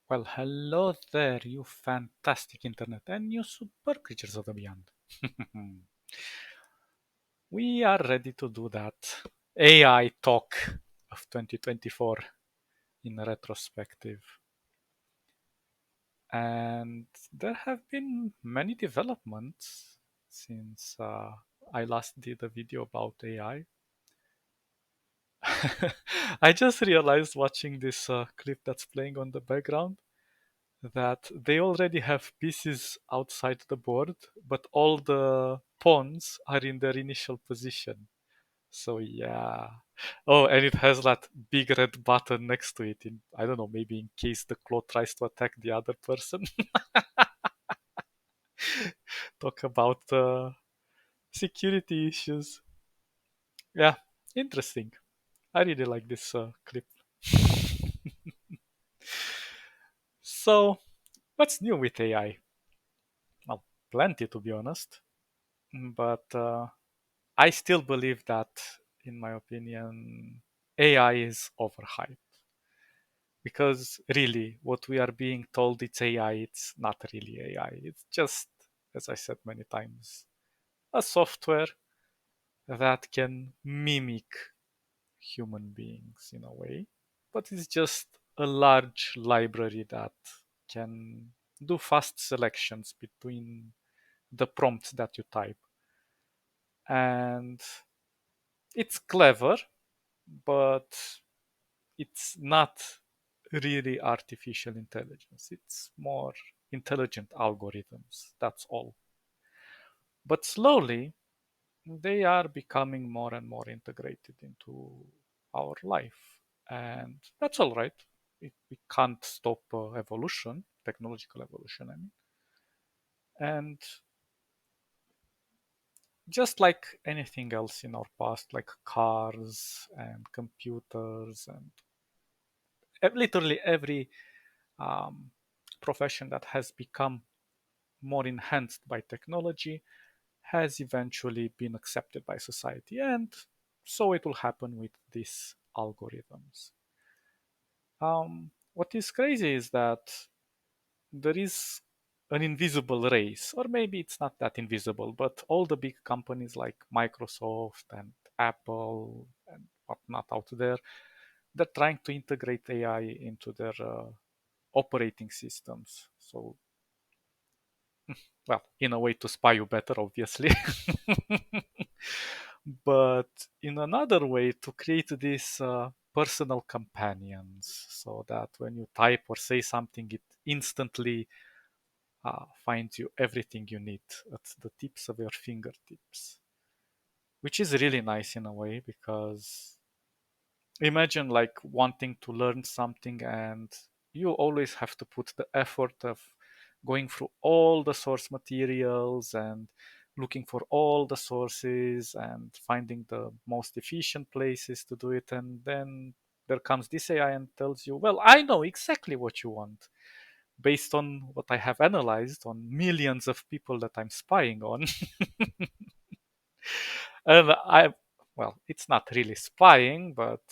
Well, hello there, you fantastic internet and you super creatures of the beyond. We are ready to do that AI talk of 2024 in retrospective. And there have been many developments since I last did a video about AI. I just realized watching this clip that's playing on the background that they already have pieces outside the board, but all the pawns are in their initial position. So yeah. Oh, and it has that big red button next to it. I don't know, maybe in case the claw tries to attack the other person. Talk about security issues. Yeah, interesting. I really like this clip. So, what's new with AI? Well, plenty to be honest. But I still believe that, in my opinion, AI is overhyped. Because really, what we are being told it's AI, it's not really AI. It's just, as I said many times, a software that can mimic human beings in a way. But it's just a large library that can do fast selections between the prompts that you type. And it's clever, but it's not really artificial intelligence. It's more intelligent algorithms. That's all. But slowly, they are becoming more and more integrated into our life. And that's all right. We can't stop evolution, technological evolution, I mean. And just like anything else in our past, like cars and computers and literally every um, profession that has become more enhanced by technology has eventually been accepted by society. And so it will happen with these algorithms. What is crazy is that there is an invisible race, or maybe it's not that invisible, but all the big companies like Microsoft and Apple and whatnot out there, they're trying to integrate AI into their operating systems. So, well, in a way to spy you better, obviously. But in another way to create these personal companions so that when you type or say something, it instantly finds you everything you need at the tips of your fingertips, which is really nice in a way because imagine like wanting to learn something and you always have to put the effort of going through all the source materials and looking for all the sources and finding the most efficient places to do it, and then there comes this AI and tells you, well, I know exactly what you want based on what I have analyzed on millions of people that I'm spying on. And well, it's not really spying, but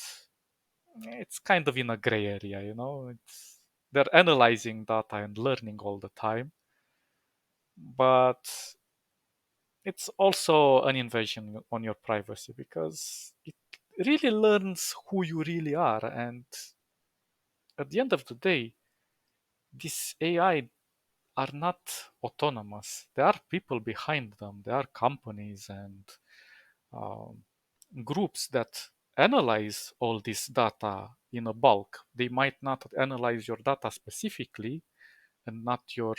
it's kind of in a gray area, you know. They're analyzing data and learning all the time, but it's also an invasion on your privacy because it really learns who you really are. And at the end of the day, this AI are not autonomous. There are people behind them. There are companies and um, groups that analyze all this data in a bulk. They might not analyze your data specifically and not your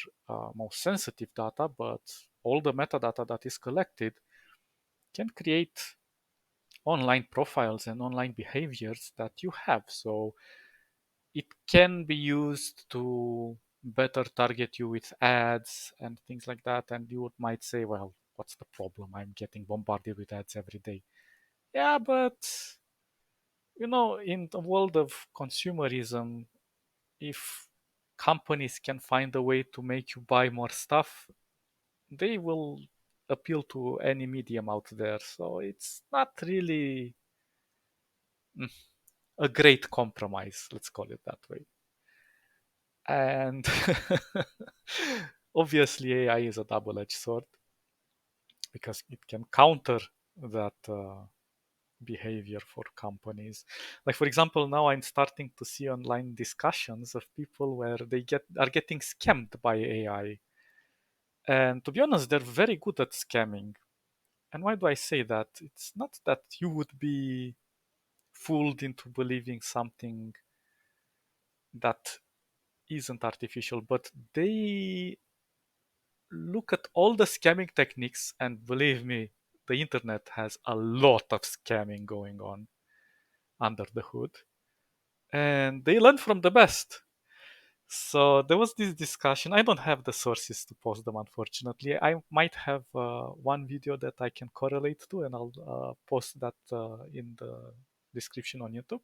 most sensitive data, but all the metadata that is collected can create online profiles and online behaviors that you have. So it can be used to better target you with ads and things like that. And you might say, well, what's the problem? I'm getting bombarded with ads every day. Yeah, but in the world of consumerism, if companies can find a way to make you buy more stuff, they will appeal to any medium out there. So it's not really a great compromise, let's call it that way. And obviously, AI is a double-edged sword because it can counter that behavior for companies. Like for example, now I'm starting to see online discussions of people where they are getting scammed by AI. And to be honest, they're very good at scamming. And why do I say that? It's not that you would be fooled into believing something that isn't artificial, but they look at all the scamming techniques, and believe me, the internet has a lot of scamming going on under the hood, and they learn from the best. So there was this discussion. I don't have the sources to post them, unfortunately. I might have one video that I can correlate to, and I'll post that in the description on YouTube.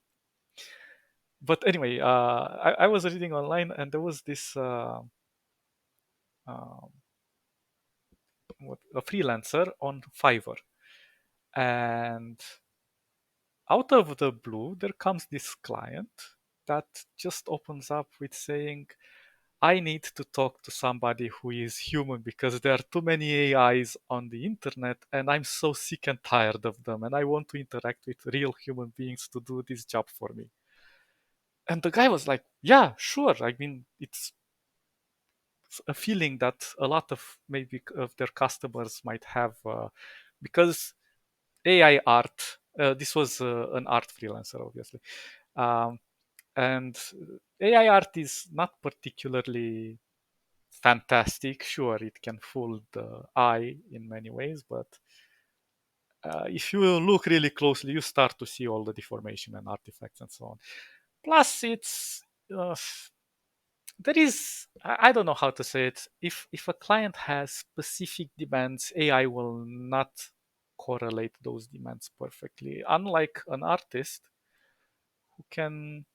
But anyway, I was reading online, and there was this um, a freelancer on Fiverr, and out of the blue, there comes this client that just opens up with saying, I need to talk to somebody who is human because there are too many AIs on the internet and I'm so sick and tired of them and I want to interact with real human beings to do this job for me. And the guy was like, yeah, sure. I mean, it's a feeling that a lot of maybe of their customers might have because AI art, this was an art freelancer, obviously. Um, and AI art is not particularly fantastic. Sure, it can fool the eye in many ways, but if you look really closely, you start to see all the deformation and artifacts and so on. Plus, it's there is I don't know how to say it. If a client has specific demands, AI will not correlate those demands perfectly. Unlike an artist who can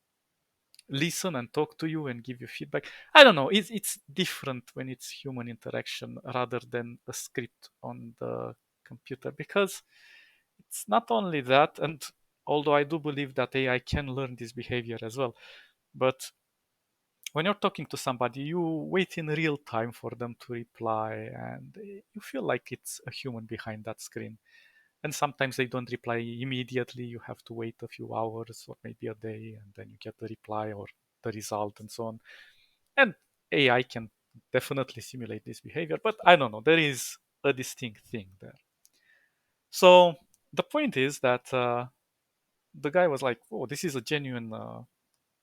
listen and talk to you and give you feedback. I don't know. It's different when it's human interaction rather than a script on the computer because it's not only that. And although I do believe that AI can learn this behavior as well, but when you're talking to somebody, you wait in real time for them to reply, and you feel like it's a human behind that screen. And sometimes they don't reply immediately. You have to wait a few hours or maybe a day, and then you get the reply or the result and so on. And AI can definitely simulate this behavior, but I don't know. There is a distinct thing there. So the point is that the guy was like, "Oh, this is a genuine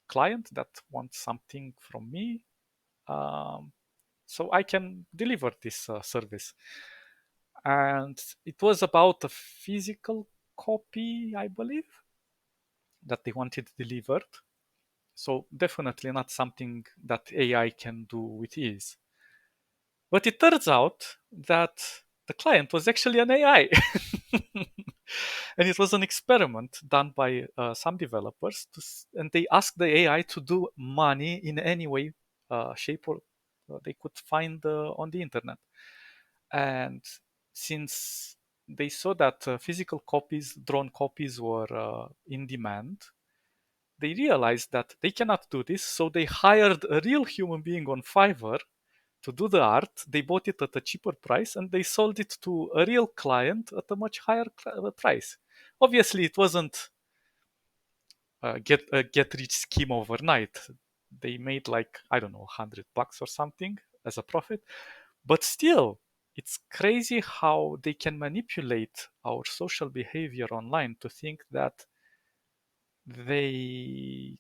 client that wants something from me, um, so I can deliver this service." And it was about a physical copy, I believe, that they wanted delivered. So definitely not something that AI can do with ease. But it turns out that the client was actually an AI. And it was an experiment done by some developers, and they asked the AI to do money in any way, shape, or they could find on the internet. And since they saw that physical copies, drawn copies, were in demand, they realized that they cannot do this, so they hired a real human being on Fiverr to do the art. They bought it at a cheaper price and they sold it to a real client at a much higher price. Obviously, it wasn't a get rich scheme overnight. They made like, I don't know, $100 or something as a profit. But still, it's crazy how they can manipulate our social behavior online to think that they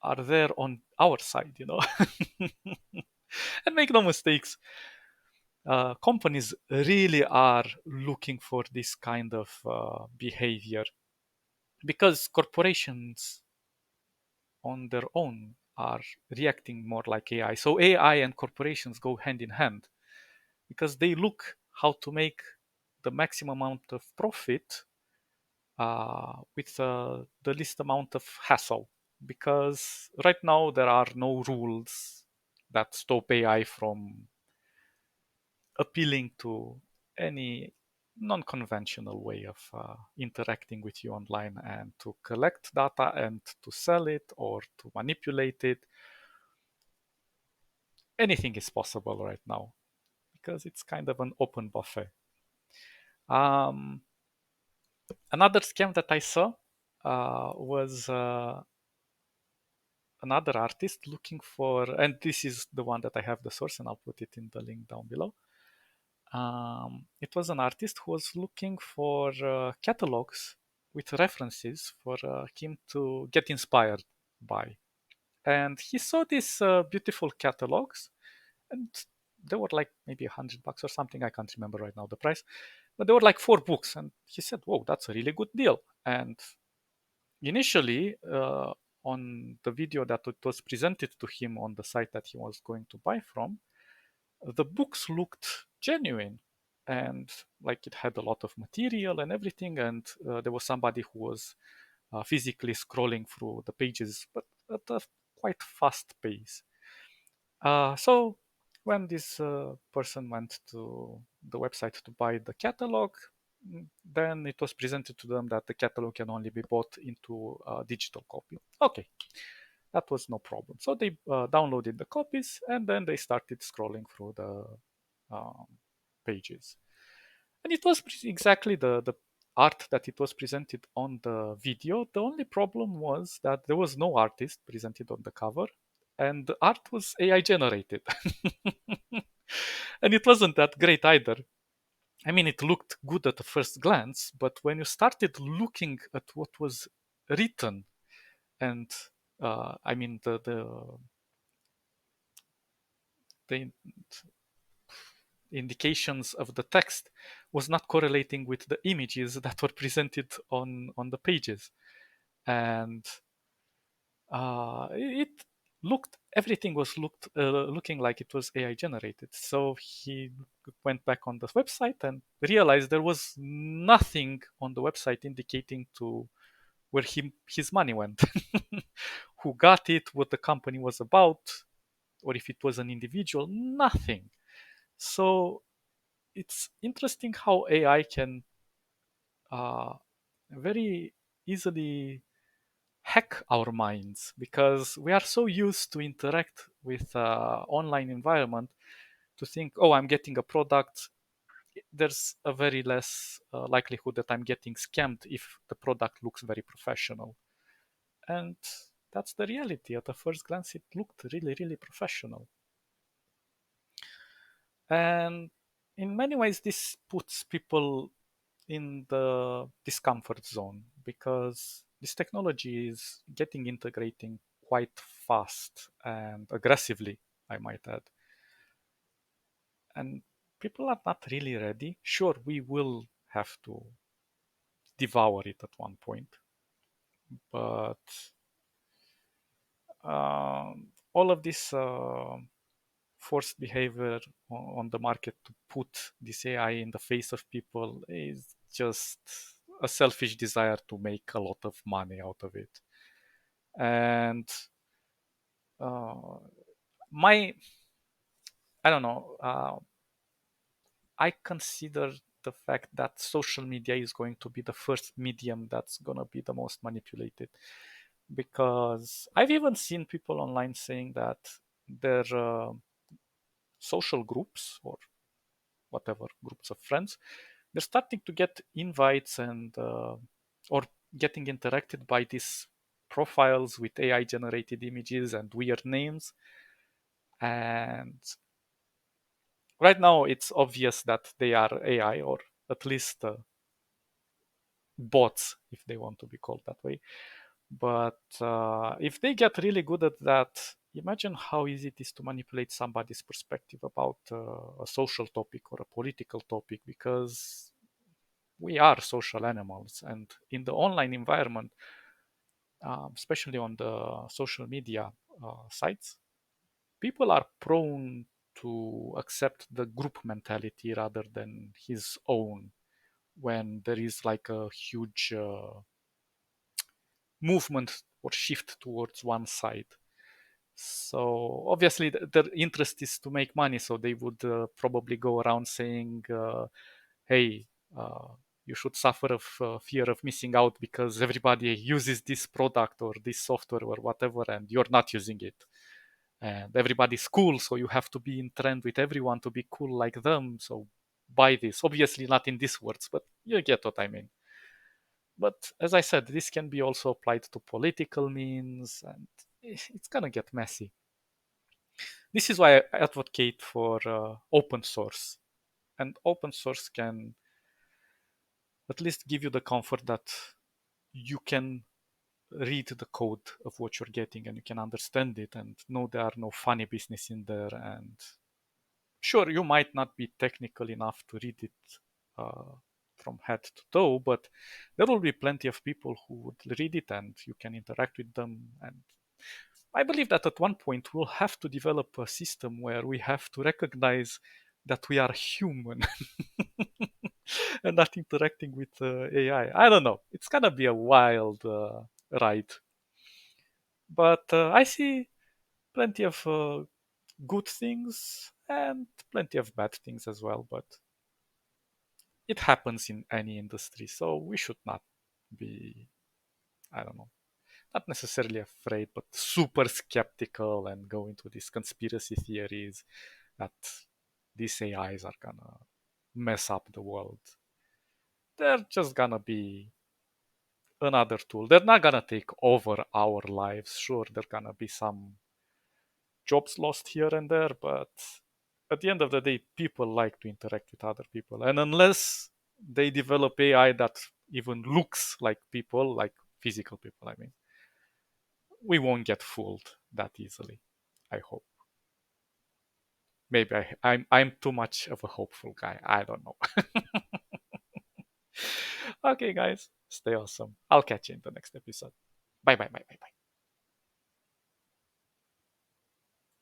are there on our side, you know. And make no mistakes, companies really are looking for this kind of behavior because corporations on their own are reacting more like AI. So AI and corporations go hand in hand because they look how to make the maximum amount of profit with the least amount of hassle. Because right now there are no rules that stop AI from appealing to any non-conventional way of interacting with you online and to collect data and to sell it or to manipulate it. anything is possible right now because it's kind of an open buffet. Um, Another scam that I saw was another artist looking for, and this is the one that I have the source, and I'll put it in the link down below. It was an artist who was looking for catalogs with references for him to get inspired by. And he saw these beautiful catalogs, and they were like maybe $100 or something. I can't remember right now the price, but they were like 4 books. And he said, "Whoa, that's a really good deal." And initially, on the video that it was presented to him on the site that he was going to buy from, the books looked genuine and like it had a lot of material and everything. And there was somebody who was physically scrolling through the pages, but at a quite fast pace. So when this person went to the website to buy the catalog, then it was presented to them that the catalog can only be bought into a digital copy. Okay, that was no problem. So they downloaded the copies and then they started scrolling through the um, pages. And it was exactly the art that it was presented on the video. The only problem was that there was no artist presented on the cover, and the art was AI generated. And it wasn't that great either. I mean, it looked good at the first glance, but when you started looking at what was written, and I mean the indications of the text was not correlating with the images that were presented on the pages, and it looked everything was looking like it was AI generated. So he went back on the website and realized there was nothing on the website indicating to where his money went, who got it, what the company was about, or if it was an individual, nothing. So it's interesting how AI can uh, very easily hack our minds because we are so used to interact with online environment to think, oh, I'm getting a product. There's a very less likelihood that I'm getting scammed if the product looks very professional. And that's the reality. At the first glance, it looked really, really professional. And in many ways, this puts people in the discomfort zone because this technology is getting integrating quite fast and aggressively, I might add. And people are not really ready. Sure, we will have to devour it at one point, but all of this forced behavior on the market to put this AI in the face of people is just a selfish desire to make a lot of money out of it. And uh, my, I don't know, I consider the fact that social media is going to be the first medium that's going to be the most manipulated. Because I've even seen people online saying that their social groups or whatever groups of friends, they're starting to get invites and or getting interacted by these profiles with AI generated images and weird names. And right now, it's obvious that they are AI or at least bots, if they want to be called that way. But if they get really good at that, imagine how easy it is to manipulate somebody's perspective about a social topic or a political topic, because we are social animals. And in the online environment, especially on the social media sites, people are prone to accept the group mentality rather than his own when there is like a huge movement or shift towards one side. So obviously, their interest is to make money. So they would probably go around saying, "Hey, uh, you should suffer of fear of missing out because everybody uses this product or this software or whatever, and you're not using it." and everybody's cool, so you have to be in trend with everyone to be cool like them. So buy this. Obviously, not in these words, but you get what I mean. But as I said, this can be also applied to political means, and it's gonna get messy. This is why I advocate for open source. And open source can at least give you the comfort that you can read the code of what you're getting and you can understand it and know there are no funny business in there. And sure, you might not be technical enough to read it uh, from head to toe, but there will be plenty of people who would read it and you can interact with them. And I believe that at one point we'll have to develop a system where we have to recognize that we are human and not interacting with AI. I don't know. It's gonna be a wild ride, but I see plenty of good things and plenty of bad things as well. But it happens in any industry, so we should not be, I don't know, not necessarily afraid, but super skeptical and go into these conspiracy theories that these AIs are gonna mess up the world. They're just gonna be another tool. They're not gonna take over our lives. Sure, there are gonna be some jobs lost here and there, but at the end of the day, people like to interact with other people. And unless they develop AI that even looks like people, like physical people, I mean, we won't get fooled that easily. I hope. Maybe I'm too much of a hopeful guy. I don't know. Okay, guys, stay awesome. I'll catch you in the next episode. Bye bye bye bye bye.